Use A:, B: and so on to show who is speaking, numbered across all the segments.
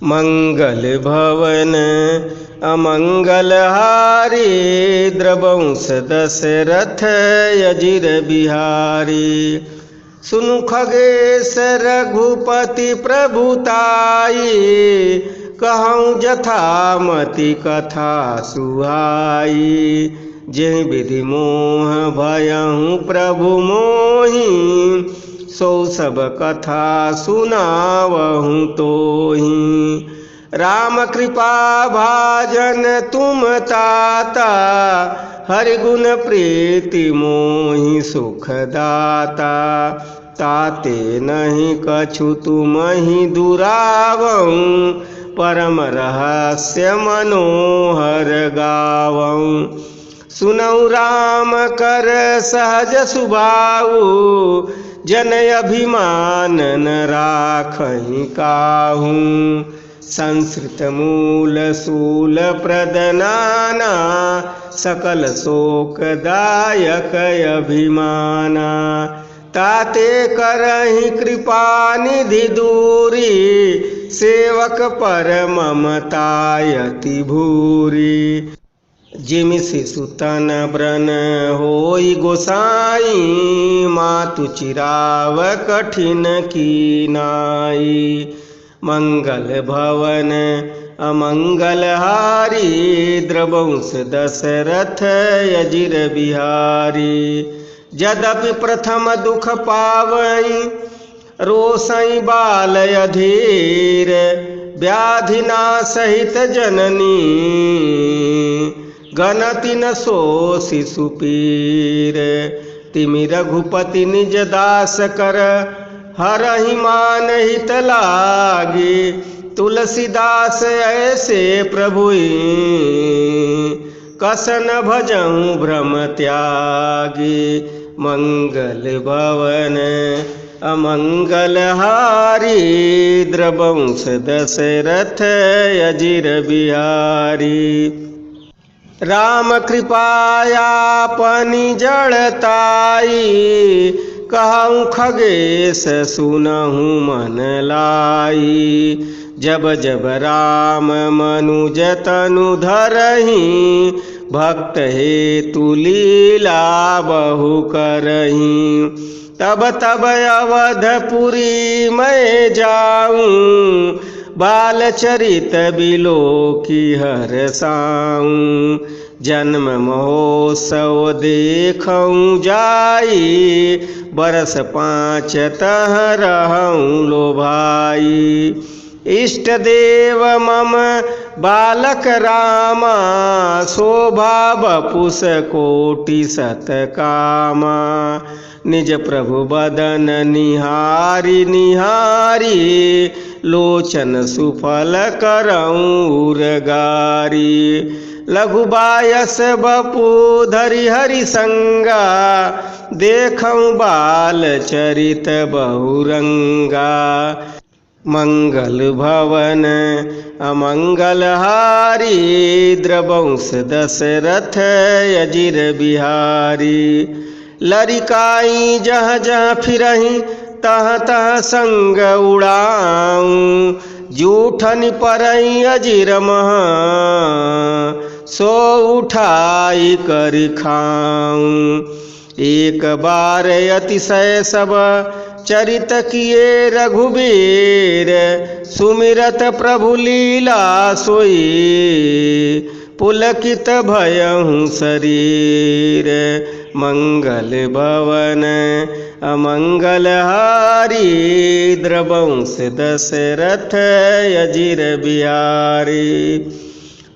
A: मंगल भवन अमंगलहारी, द्रवंश दशरथ अजिर बिहारी। सुनु खगेश रघुपति प्रभुताई, कहूँ जथामति कथा सुहाई। जेहि विधि मोह भयहु प्रभु मोहि, सो सब कथा सुनावहु तोहि। राम कृपा भाजन तुम ताता, हरि गुण प्रीति मोहि सुख दाता। ताते नहीं कछु तुमहि दुरावहु, परम रहस्य मनोहर गावहु। सुनौ राम कर सहज सुभाऊ, जन अभिमान न राखहि काहू। संस्कृत मूल सूल प्रदनाना, सकल शोकदायक अभिमाना। ताते करहि कृपा निधि दूरी, सेवक पर ममतायति भूरी। जिमि शिशु तन व्रन होई गोसाई, मातु चिराव कठिन कीनाई। मंगल भवन अमंगलहारी, द्रवंश दशरथ अजिर बिहारी। यद्यपि प्रथम दुख पावई, रोसई बाल अधीर। व्याधिना सहित जननी, गणति न सो शिशु पीर। तिमि रघुपति निज दास कर, हरहि मान हित लागी। तुलसीदास ऐसे प्रभुई, कसन भजहु भ्रम त्यागी। मंगल भवन अमंगलहारी, द्रवंश दशरथ अजिर बिहारी। राम कृपायापनि जड़ताई, कहूँ खगेश सुनहु मन लाई। जब जब राम मनुज तनु धरहि, भक्त हेतु लीला बहु करहि। तब तब अवधपुरी मैं जाऊँ, बाल चरित बिलोकी हरसाऊँ। जन्म महोत्सव देखऊँ जाई, बरस 5 तह रहऊँ लो भाई। इष्ट देव मम बालक रामा, शोभा बपुस कोटि सत कामा। निज प्रभु बदन निहारी निहारी, लोचन सुफल करऊँ उरगारी। लघु बायस बपू धरि हरि संगा, देखऊँ बाल चरित बहुरंगा। मंगल भवन अमंगलहारी, द्रवंश दशरथ अजिर बिहारी। लरिकाई जहाँ जहाँ फिरहि, तहाँ तहाँ संग उड़ाऊँ। जूठन परई अजिर महा, सो उठाई कर खाऊँ। एक बार अतिशय सब चरित किए रघुबीर, सुमिरत प्रभु लीला सोई। पुलकित भयहु शरीर, मंगल भवन अमंगलहारी, द्रवंश दशरथ अजिर बिहारी।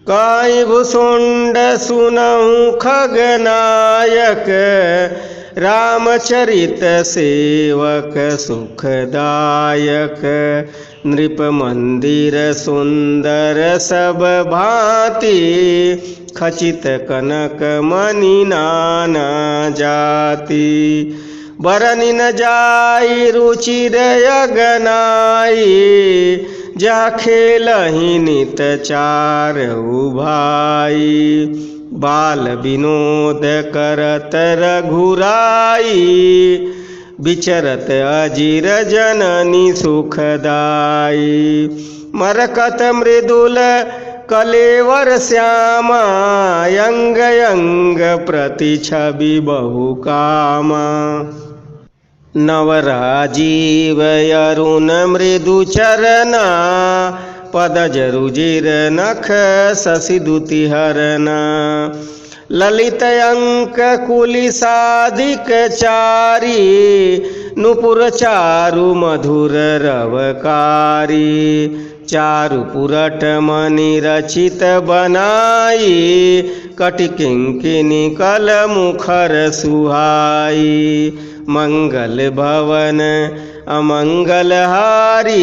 A: काई भुसुंड सुनहु खगनायक, रामचरित सेवक सुखदायक। नृप मंदिर सुंदर सब भांति, खचित कनक मणि नाना जाति। बरनि न जाई रुचिर अगनाई, जा खेलहि नित चारउ भाई। बाल विनोद करत रघुराई, विचरत अजिर जननी सुखदाई। मरकत मृदुल कलेवर श्यामा यंग यंग प्रति छवि बहु कामा। नवराजीव अरुण मृदु चरना पदज रुजिर नख शशि दुति हरना। ललित अंक कुलिसादिक चारी नुपुर चारु मधुर रवकारी। चारु पुरट मणि रचित बनाई कटि किंकिनी कल मुखर सुहाई। मंगल भवन अमंगल हारी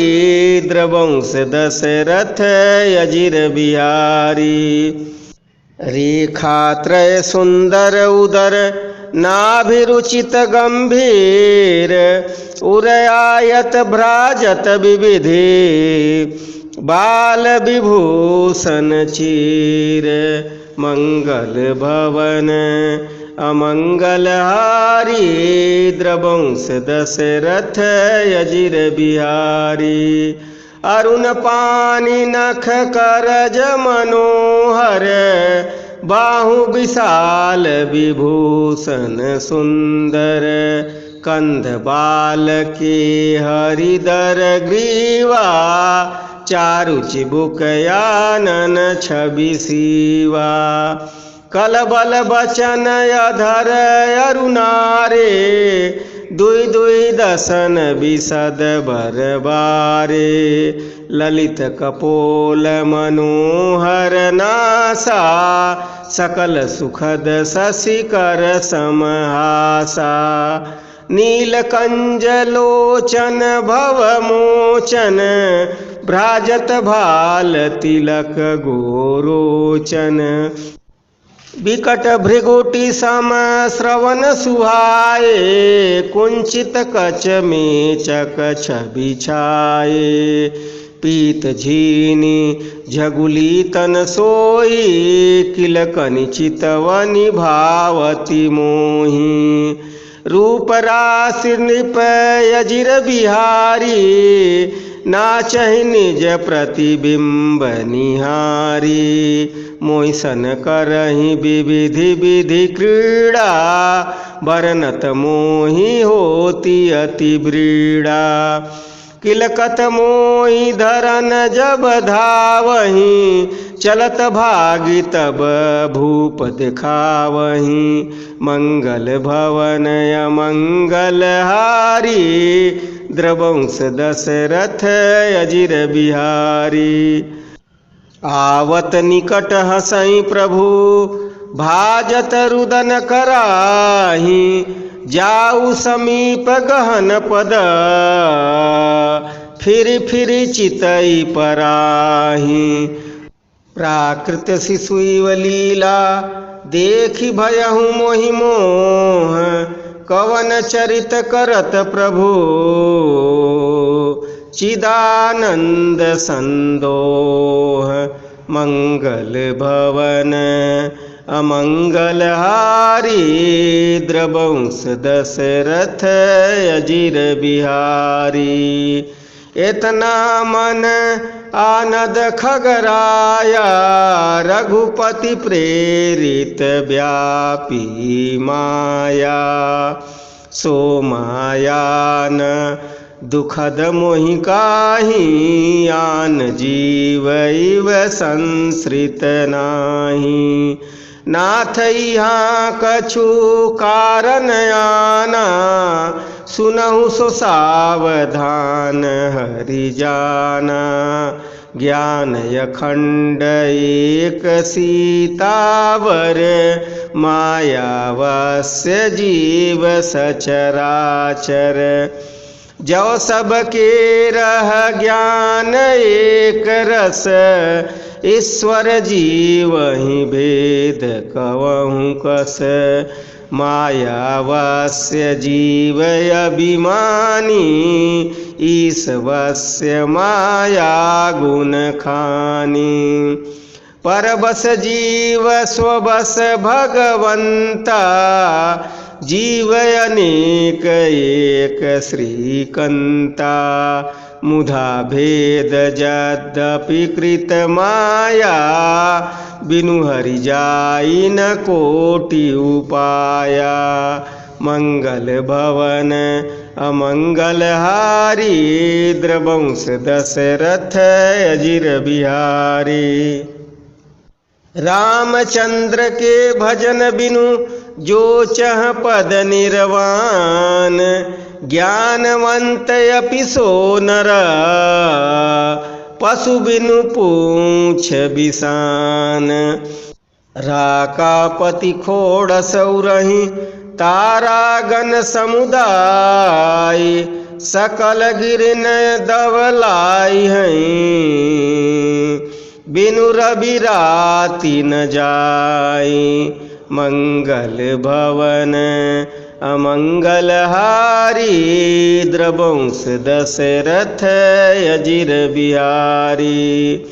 A: द्रवंश दशरथ अजिर बिहारी। रेखात्रय सुंदर उदर नाभिरुचित गंभीर उरयायत भ्राजत विविधि बाल विभूषण चीर। मंगल भवन अमंगल हारी द्रवंश दशरथ अजिर बिहारी। अरुण पानी नख करज मनोहर बाहु विशाल विभूषण सुंदर। कंध बाल के हरिदर ग्रीवा चारु चिबुक आनन छवि शिवा। कलबल बचन अधर अरुणारे दुई दुई दसन विशद बरबारे। ललित कपोल मनोहर नासा सकल सुखद शशिकर समहासा। नीलकंज लोचन भवमोचन भ्राजत भाल तिलक गोरोचन। विकट भृगुटी सम श्रवण सुहाए कुंचित कच मेचक छवि छाए। पीत झीनी झगुली तन सोई किलकनि चितवनि भावती मोही। रूप राशि नृप अजिर बिहारी नाचहि निज प्रतिबिंब निहारी। मोहिसन करहि विविधि विधि क्रीड़ा बरनत मोहि होती अति ब्रीड़ा। किलकत मोहि धरन जब धावहि चलत भागी तब भूप दिखावहि। मंगल भवन अमंगल हारी द्रवंश दशरथ अजिर बिहारी। आवत निकट हसई प्रभु भाजत रुदन कराही। जाऊ समीप गहन पद फिर फिर चितई पराही। प्राकृत शिशुइव लीला देखि भयहु मोहि मोह कवन चरित करत प्रभु चिदानंद संदोह। मंगल भवन अमंगल हारी द्रवंश दशरथ अजिर बिहारी। इतना मन आनद खगराया रघुपति प्रेरित व्यापी माया। सो मायान दुखद मोहि काहि आन जीव इव संसृत नाही। नाथ यहाँ कछु कारण आना सुनहु सो सावधान हरि जाना। ज्ञान अखंड एक सीतावर मायावस्य जीव सचराचर। जो सबके रह ज्ञान एक रस ईश्वर जीव ही भेद कवहु कस। मायावस्य जीव अभिमानी ईश्वस्य माया गुण खानी। परबस जीव स्वबस भगवंता जीव अनेक एक श्रीकंता। मुधा भेद यद्यपि कृत माया, बिनु हरि जाई न कोटि उपाया। मंगल भवन अमंगल हारी, द्रवंश दशरथ अजिर बिहारी। रामचंद्र के भजन बिनु जो चह पद निर्वाण, ज्ञानवंत अपि सो नर, पशु बिनु पूछ बिसान। राकापति खोड़स उरहि तारागण समुदाय, सकल गिरिन दवलाई हैं, बिनु रवि राति न जाई। मंगल भवन अमंगल हारी, द्रवंश दशरथ अजिर बिहारी।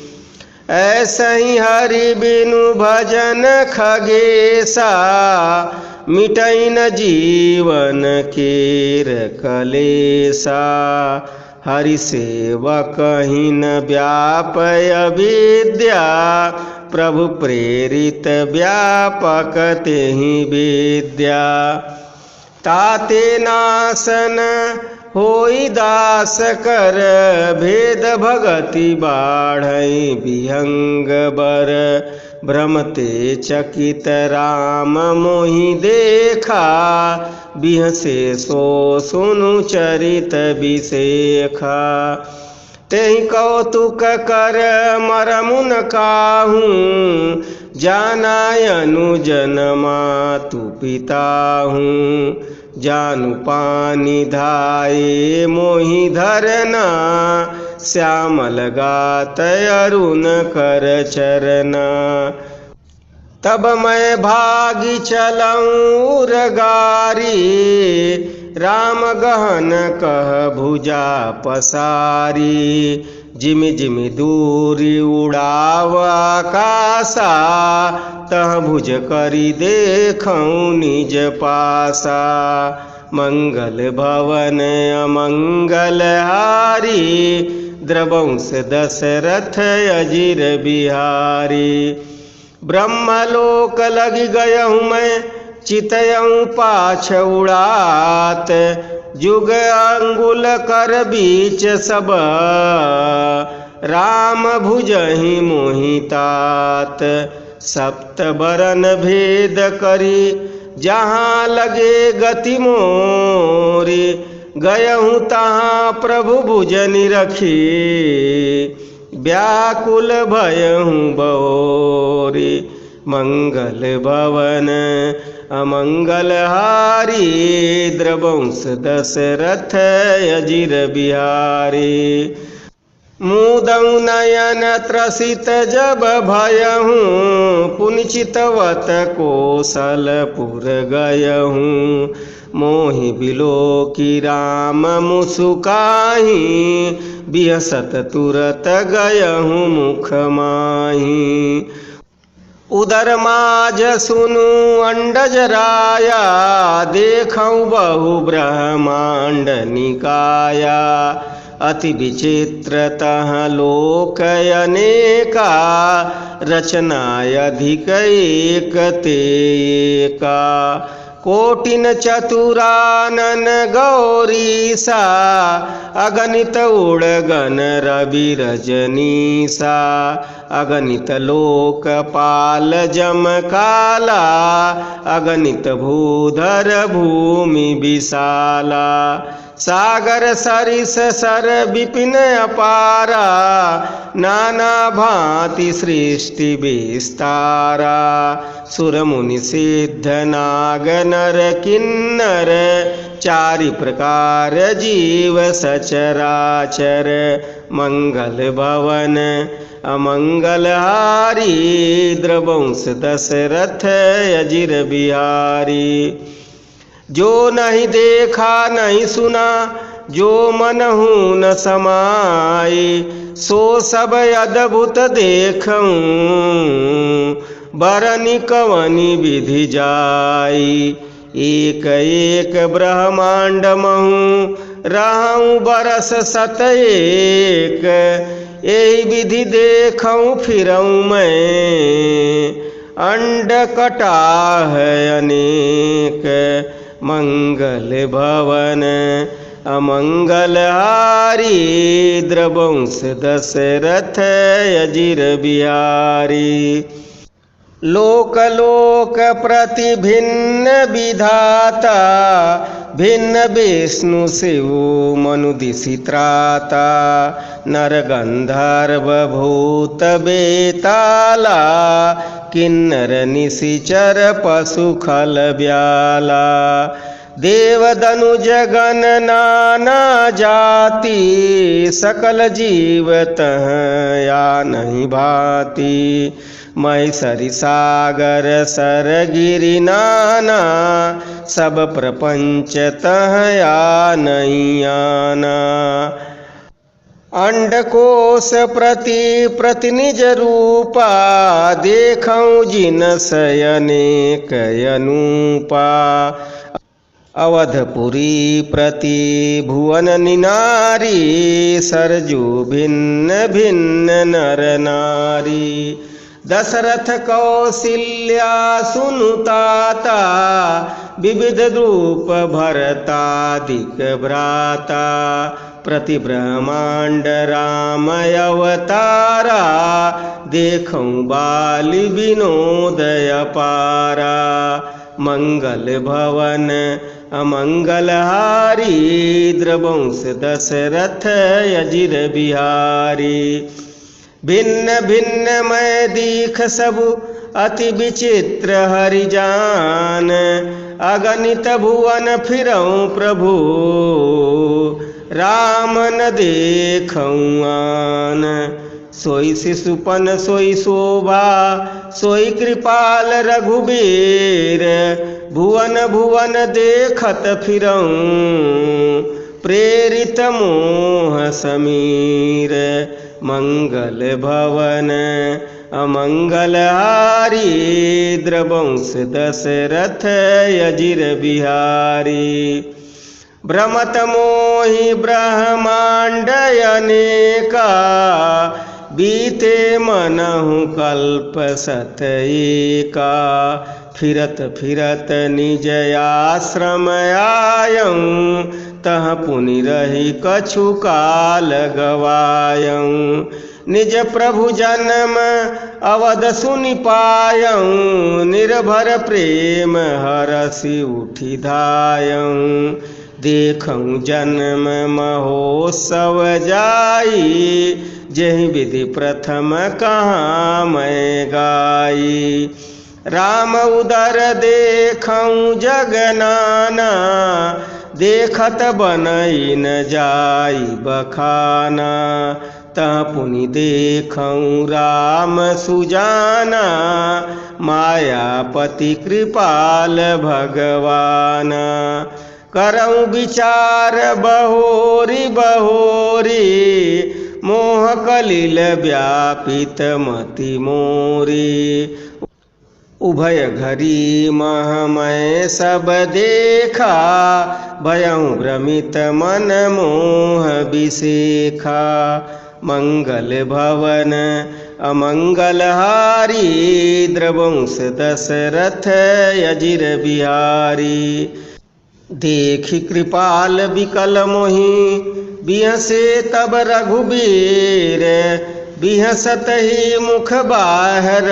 A: ऐसा ही हरि बिनु भजन खगेसा, मिटई न जीवन केर कलेसा। हरि सेवक ही न व्यापय विद्या, प्रभु प्रेरित व्यापक तेहि विद्या। ताते नासन होई दास कर, भेद भगति बाढ़ई विहंग बर। भ्रमते चकित राम मोहि देखा, बिहसे सो सुनु चरित बिसेखा। तेहि कौतुक कर मरमुन काहूँ, जानाय अनुजन मातु पिता हूँ। जानु पानी धाये मोहि धरना, श्यामल गात अरुण कर चरना। तब मैं भागी चलऊँ उरगारी, राम गहन कह भुजा पसारी। जिमि जिमि दूरी उड़ाव आकाशा, तह भुज करी देखऊँ निज पासा। मंगल भवन अमंगल हारी, द्रवंश दशरथ अजिर बिहारी। ब्रह्मलोक लगी गयहूँ मैं, चितयऊँ पाछ उड़ात। जुग अंगुल कर बीच सब, राम भुजहि मोहितात। सप्त बरन भेद करी, जहाँ लगे गति मोरी। गयहूँ तहाँ प्रभु भुजनि रखी, व्याकुल भयहूँ बओरी। मंगल भवन अमंगल हारी, द्रवंश दशरथ अजिर बिहारी। मुदऊ नयन त्रसित जब भयहूँ, पुनिचितवत कौशलपुर गयहूँ। मोहि बिलोकी राम मुसुकाहि, बिहसत तुरत गयहूँ मुख माहि। उदर माज सुनु अंडज राया, देखऊँ बहु ब्रह्मांड निकाया। अति विचित्र तह लोक अनेका, रचना अधिक एक ते एका। कोटिन चतुरानन गौरीसा, अगणित उड़गन रवि रजनीसा। अगणित लोकपाल जम काला, अगणित भूधर भूमि विशाला। सागर सरिस सर विपिन अपारा, नाना भांति सृष्टि विस्तारा। सुर मुनि सिद्ध नाग नर किन्नर, चारि प्रकार जीव सचराचर। मंगल भवन अमंगल हारी, द्रवंश दशरथ अजिर बिहारी। जो नहीं देखा नहीं सुना, जो मनहु न समाई। सो सब अद्भुत देखऊँ, बरनि कवनि विधि जाई। एक एक ब्रह्मांड महु रहूं बरस सत एक, यही विधि देखूं फिरऊं मैं। अंड कटा है अनेक, मंगल भवन अमंगल हारी। द्रवंश दशरथ अजिर बिहारी। लोक लोक प्रति भिन्न विधाता, भिन्न विष्णु शिव मनुदिशि त्राता। नर गंधर्व भूत बेताला, किन्नर निशिचर पशु खल ब्याला। देव दनुज गण नाना जाति, सकल जीव तह या नहीं भांति। महेश्वरी सागर सर गिरि नाना, सब प्रपंच तह या नहीं आना। अंडकोश प्रति निज रूपा, देखऊं जिनस अनेक अनूपा। अवधपुरी प्रति भुवन निनारी, सरजू भिन्न भिन्न नर नारी। दशरथ कौशल्या सुनुताता, विविध रूप भरतादिक भ्राता। प्रति ब्रह्मांड राम अवतारा, देखऊं बाली विनोद अपारा। मंगल भवन अमंगल हारी, द्रवंश दशरथ अजिर बिहारी। भिन्न भिन्न मैं दीख सब अति विचित्र हरिजान, अगणित भुवन फिरऊं प्रभु, राम न देखऊं आन। सोई शिशुपन सोई शोभा, सोई कृपाल रघुबीर। भुवन भुवन देखत फिरऊं, प्रेरित मोह समीर। मंगल भवन अमंगल हारी, द्रवंश दशरथ अजिर बिहारी। भ्रमत मोहि ब्रह्मांड अनेका, बीते मनहु कल्प सत एका। फिरत फिरत निज आश्रम आयऊं, तह पुनि रही कछु काल गवायऊं। निज प्रभु जन्म अवध सुनि पायऊं, निर्भर प्रेम हरसि उठि धायऊं। देखऊं जन्म महोत्सव जाई, जहि विधि प्रथम कहाँ मैं गाई। राम उदर देखऊं जग नाना, देखत बनई न जाई बखाना। तह पुनि देखऊं राम सुजाना, मायापति कृपाल भगवाना। करऊं विचार बहोरी बहोरी, मोह कलिल व्यापित मति मोरी। उभय घरी महमय सब देखा, भयऊं भ्रमित मन मोह विसेखा। मंगल भवन अमंगल हारी, द्रवंश दशरथ अजिर बिहारी। देखि कृपाल विकल मोहि, बिहसे तब रघुबीर। बिहसत ही मुख बाहर,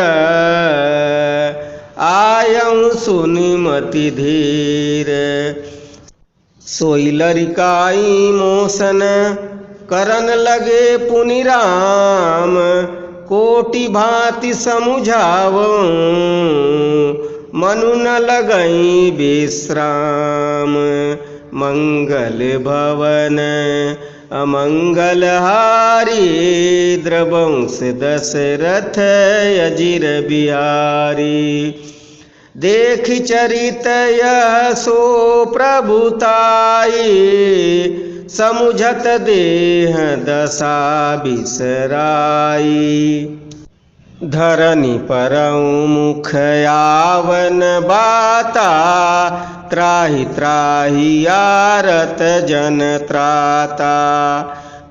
A: आयऊं सुनि मति धीर। सोई लरिकाई मोसन, करन लगे पुनि राम। कोटि भांति समुझावऊं, मनु न लगई विश्राम। मंगल भवन अमंगल हारी, द्रवंश दशरथ अजिर बिहारी। देख चरित यह सो प्रभुताई, समुझत देह दशा बिसराई। धरनी परऊं मुख आवन बाता, त्राहि त्राहि आरत जन त्राता।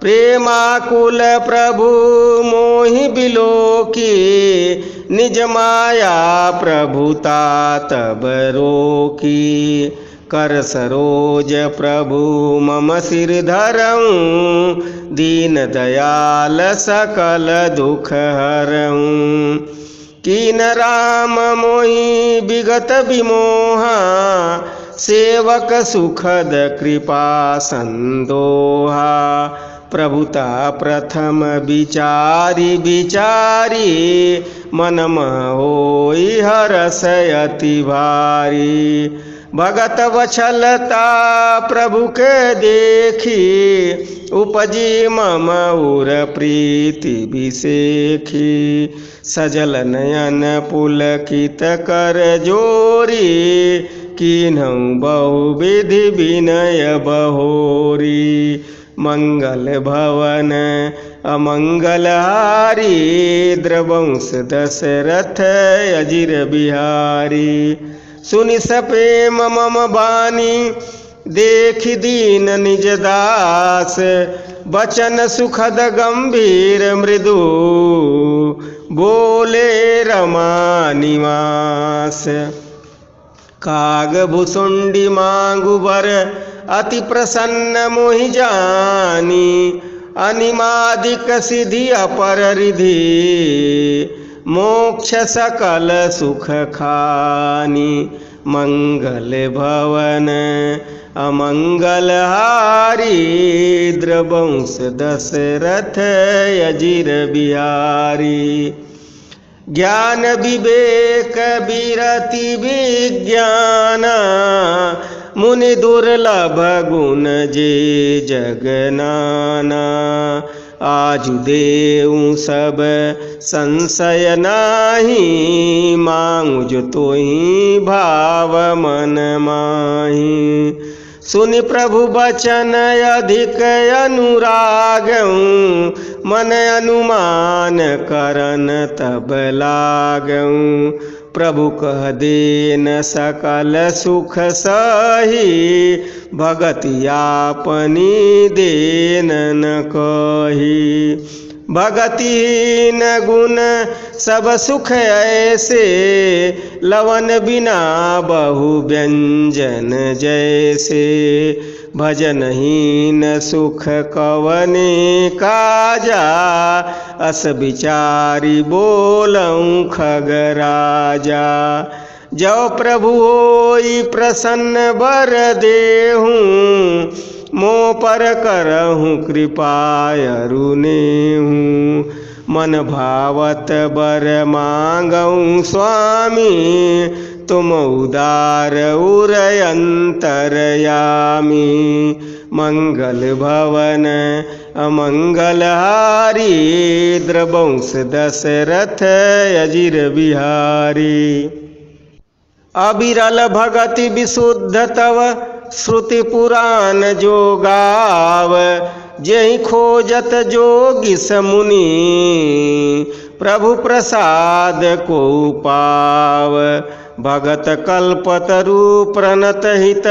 A: प्रेमाकुल प्रभु मोहि बिलोकी, निज माया प्रभुता तब रोकी। कर सरोज प्रभु मम सिर धरऊँ, दीन दयाल सकल दुख हरऊँ। कीन राम मोहि विगत विमोहा, सेवक सुखद कृपा संदोहा। प्रभुता प्रथम विचारि विचारि, मन होई हरष अति भारी। भगत वछलता प्रभु के देखी, उपजी मम उर प्रीति विसेखी। सजल नयन पुलकित कर जोरी, कीन्हु बहुविधि विनय बहोरी। मंगल भवन अमंगल हारी, द्रवंश दशरथ अजिर बिहारी। सुनि सप्रेम मम बानी, देखि दीन निज दास। बचन सुखद गंभीर मृदु, बोले रमा निवास। काग भुसुंडी मांगु बर, अति प्रसन्न मोहि जानी। अनिमादिक सिद्धि अपर रिधि, मोक्ष सकल सुख खानी। मंगल भवन अमंगल हारी, द्रवंश दशरथ अजिर बिहारी। ज्ञान विवेक विरति विज्ञाना, मुनि दुर्लभ गुण जे जगनाना। आजु देऊँ सब संशय नाही, मांगु जो तोहि भाव मन माही। सुनि प्रभु बचन अधिक अनुरागऊँ, मन अनुमान करन तब लागऊँ। प्रभु कह देन सकल सुख सही, भगति आपनी देन न कही। भगतिहीन गुण सब सुख ऐसे, लवन बिना बहु व्यंजन जैसे। भजनहीन सुख कवने काजा, अस विचारी बोलऊँ खगराजा। जो प्रभु होई प्रसन्न बर देहूँ, मो पर करहूँ कृपा अरुनेहूँ। मन भावत बर मांगऊँ स्वामी, तुम उदार उर अंतरयामी। मंगल भवन अमंगल हारी, द्रवंश दशरथ अजिर बिहारी। अविरल भगति विशुद्ध तव, श्रुति पुराण जो गाव। जेहि खोजत जोगी समुनि, प्रभु प्रसाद को पाव। भगत कल्पतरु प्रणत हित,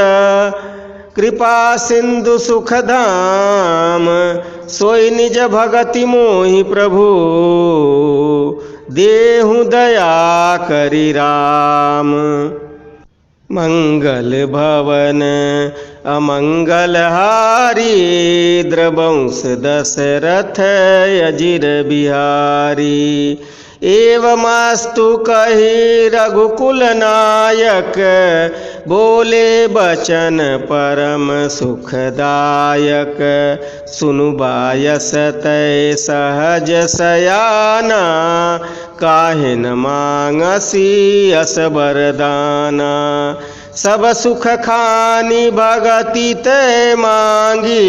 A: कृपा सिंधु सुख धाम। सोई निज भगति मोहि प्रभु, देहु दया करि राम। मंगल भवन अमंगल हारी, द्रवंश दशरथ अजिर बिहारी। एवमास्तु कही रघुकुल नायक, बोले बचन परम सुखदायक। सुनु बायस तै सहज सयाना, काहे न मांगसी अस वरदाना। सब सुख खानी भगति ते मांगी,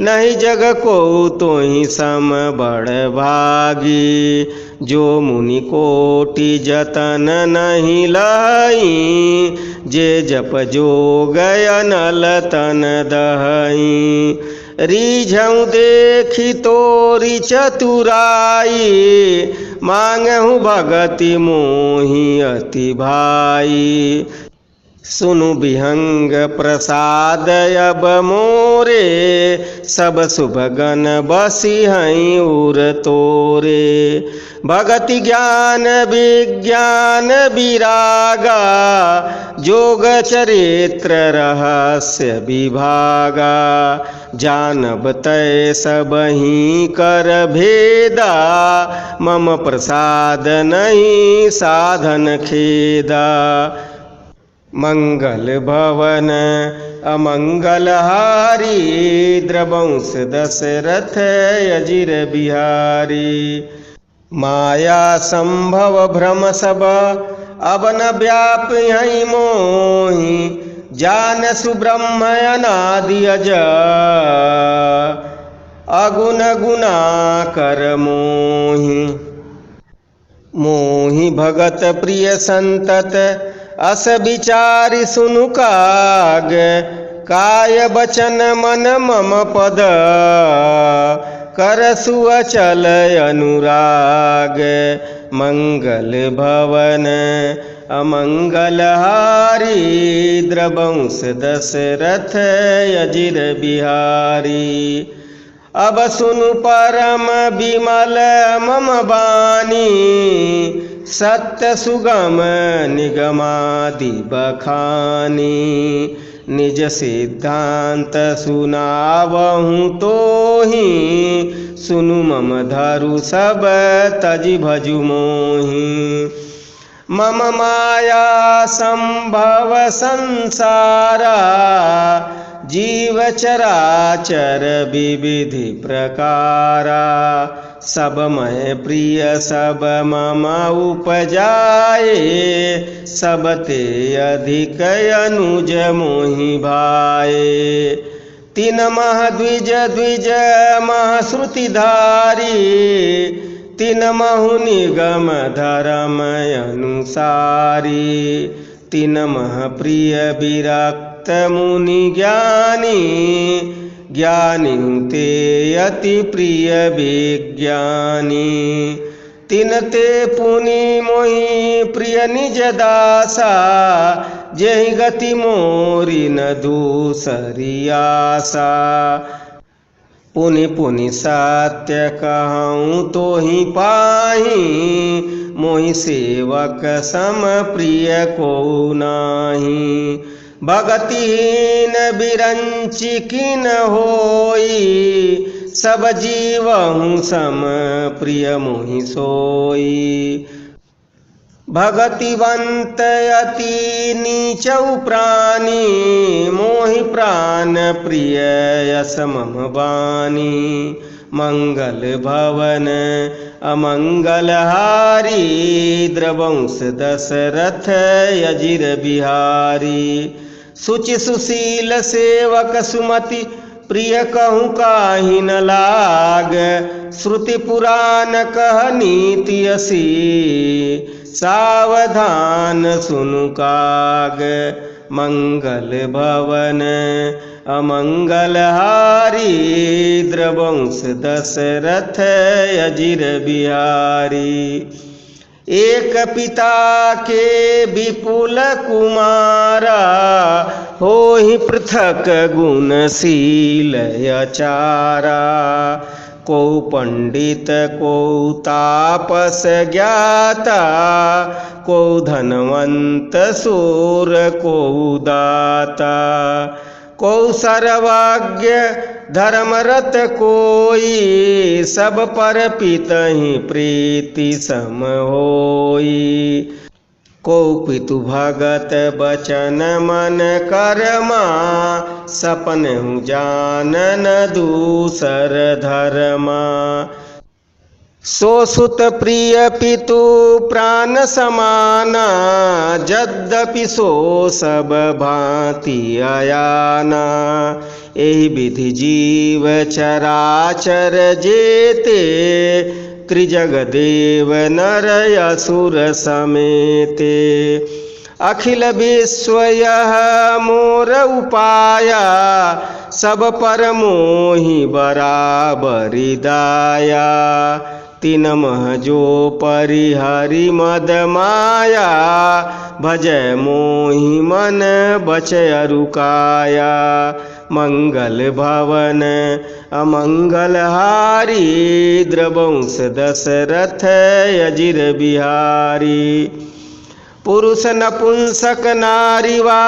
A: नहीं जग को तोहि सम बड़ भागी। जो मुनि कोटि जतन नहीं लाई, जे जप जोग अनल तन दहई। रीझऊँ देखी तोरी चतुराई, मांगहूँ भगति मोहि अति भाई। सुनु विहंग प्रसाद अब मोरे, सब शुभ गण बसी हई उर तोरे। भगति ज्ञान विज्ञान विरागा, जोग चरित्र रहस्य विभागा। जानब तय सबहि कर भेदा, मम प्रसाद नहीं साधन खेदा। मंगल भवन अमंगल हारी, द्रवंश दशरथ अजिर बिहारी। माया संभव भ्रम सब अब न व्यापी मोहि, जान सुब्रह्म अनादि अज, अगुण गुना कर मोहि। मोहि भगत प्रिय संतत अस विचारि सुनु काग, काय बचन मन मम पद, करसु अचल अनुराग। मंगल भवन अमंगल हारी, द्रवंश दशरथ अजिर बिहारी। अब सुनु परम विमल मम बानी, सत्य सुगम निगमादि बखानी। निज सिद्धांत सुनावहूँ तोहि, सुनु मम धरु सब तजि भजु मोहि। मम माया संभव संसारा, जीव चराचर विविधि प्रकारा। सब मैं प्रिय सब मम उपजाए, सब ते अधिक अनुज मोहि भाए। तीन मह द्विज द्विज मह श्रुतिधारी, तीन महु निगम धर्म अनुसारी। तीन मह प्रिय विरक्त मुनि ज्ञानी, ज्ञानी ते अति प्रिय विज्ञानी। तीन ते पुनि मोहि प्रिय निज दासा, जेहि गति मोरी न दूसरी आसा। पुनि पुनि सत्य कहूँ तोहि पाहि, मोहि सेवक सम प्रिय को नाही। भगतिहीन बिरंचि किन होई, सब जीवहु सम प्रिय मोहि सोई। भगतिवंत अति नीचौ प्राणी, मोहि प्राण प्रिय यस मम वाणी। मंगल भवन अमंगल हारी, द्रवंश दशरथ अजिर बिहारी। सुचि सुशील सेवक सुमति, प्रिय कहूँ काहि न लाग। श्रुति पुराण कह नीति असी, सावधान सुनु काग। मंगल भवन अमंगल हारी, द्रवंश दशरथ अजिर बिहारी। एक पिता के विपुल कुमारा, होहि पृथक गुणशील अचारा। को पंडित को तापस ज्ञाता, को धनवंत सूर को दाता। को सर्वज्ञ धर्मरत कोई, सब पर पितहि प्रीति सम होई। को पितु भगत बचन मन कर्मा, सपनहु जानन दूसर धर्मा। सो सुत प्रिय पितु प्राण समाना, यद्यपि सो सब भांति अयाना। एहि विधि जीव चराचर जेते, त्रिजगदेव नर असुर समेते। अखिल विश्व यह मोर उपाया, सब पर मोहि बराबरि दाया। तीन मह जो परिहरि मद माया, भजय मोहि मन बचय अरुकाया। मंगल भवन अमंगल हारी, द्रवंश दशरथ अजिर बिहारी। पुरुष नपुंसक नारी वा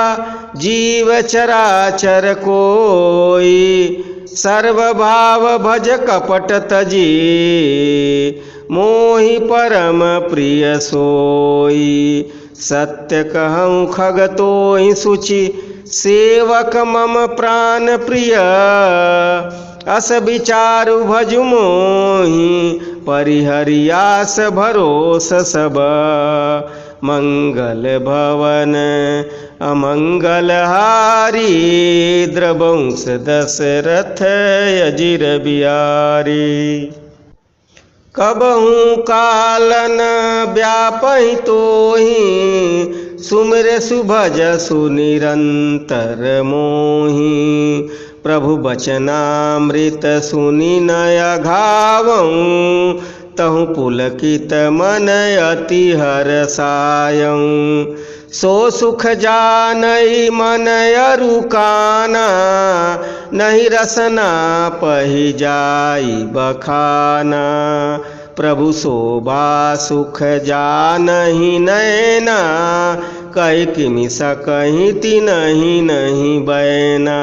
A: जीव चराचर कोई, सर्वभाव भज कपट तजी, मोहि परम प्रिय सोई। सत्य कहूँ खग तोहि सुचि, सेवक मम प्राण प्रिय। अस विचारु भजु मोहि, परिहरि आस भरोस सब। मंगल भवन अमंगल हारी, द्रवंश दशरथ अजिर बिहारी। कबहु कालन व्यापहि तोहि, सुमिर सुभज सुनिरंतर मोहि। प्रभु बचनामृत सुनि नय घावऊँ, तहु पुलकित मन अति हरसायऊँ। सो सुख जानई मन अरुकाना, नहीं रसना पहि जाई बखाना। प्रभु शोभा सुख जानहि नैना, कहि किमि सकहि तिनहि नहीं बैना।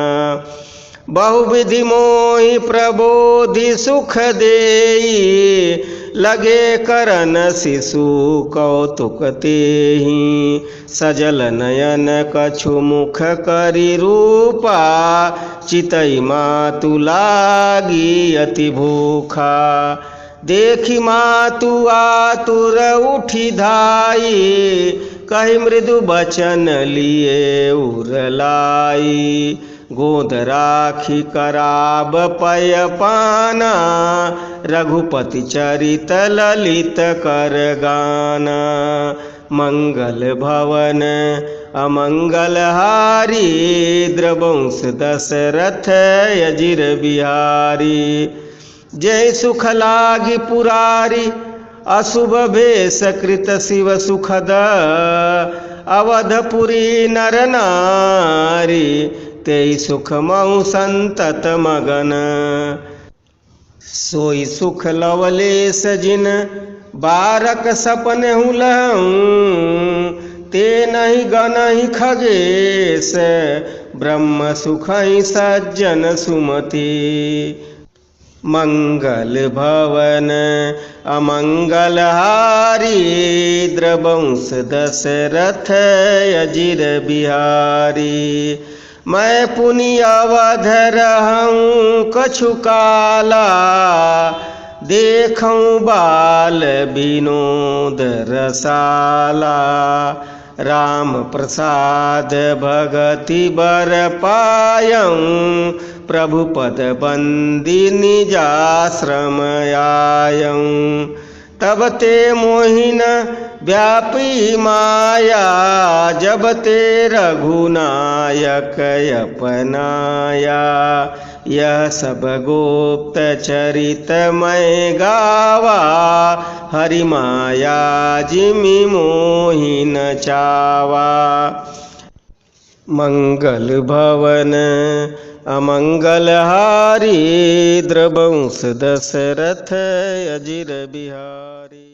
A: बहुविधि मोहि प्रबोधि सुख देई, लगे करन शिशु कौतुक तेहि। सजल नयन कछु मुख करि रूपा, चितई मातु लागी अति भूखा। देखि मातु आतुर उठि धाई, कहि मृदु बचन लिए उरलाई। गोद राखी कराब पय पाना, रघुपति चरित ललित कर गाना। मंगल भवन अमंगल हारी, द्रवंश दशरथ अजिर बिहारी। जय सुख लागी पुरारी, अशुभ भेष कृत शिव सुखद। अवधपुरी नर नारी, तेई सुख मऊ संतत मगन। सोई सुख लवलेश जिन, बारक सपन हुलहूँ। ते नहीं गनहि खगेश, ब्रह्म सुखहि सज्जन सुमति। मंगल भवन अमंगल हारी, द्रवंश दशरथ अजिर बिहारी। मैं पुनि अवध रहूँ कछु काला, देखूँ बाल विनोद रसाला। राम प्रसाद भगति बर पायऊँ, प्रभु पद बंदी निजाश्रम आयऊँ। तब ते मोहिन व्यापी माया, जब ते रघुनायक अपनाया। यह सब गुप्त चरित मैं गावा, हरि माया जिमि मोहिन चावा। मंगल भवन अमंगल हारी, द्रवंश दशरथ अजिर बिहारी।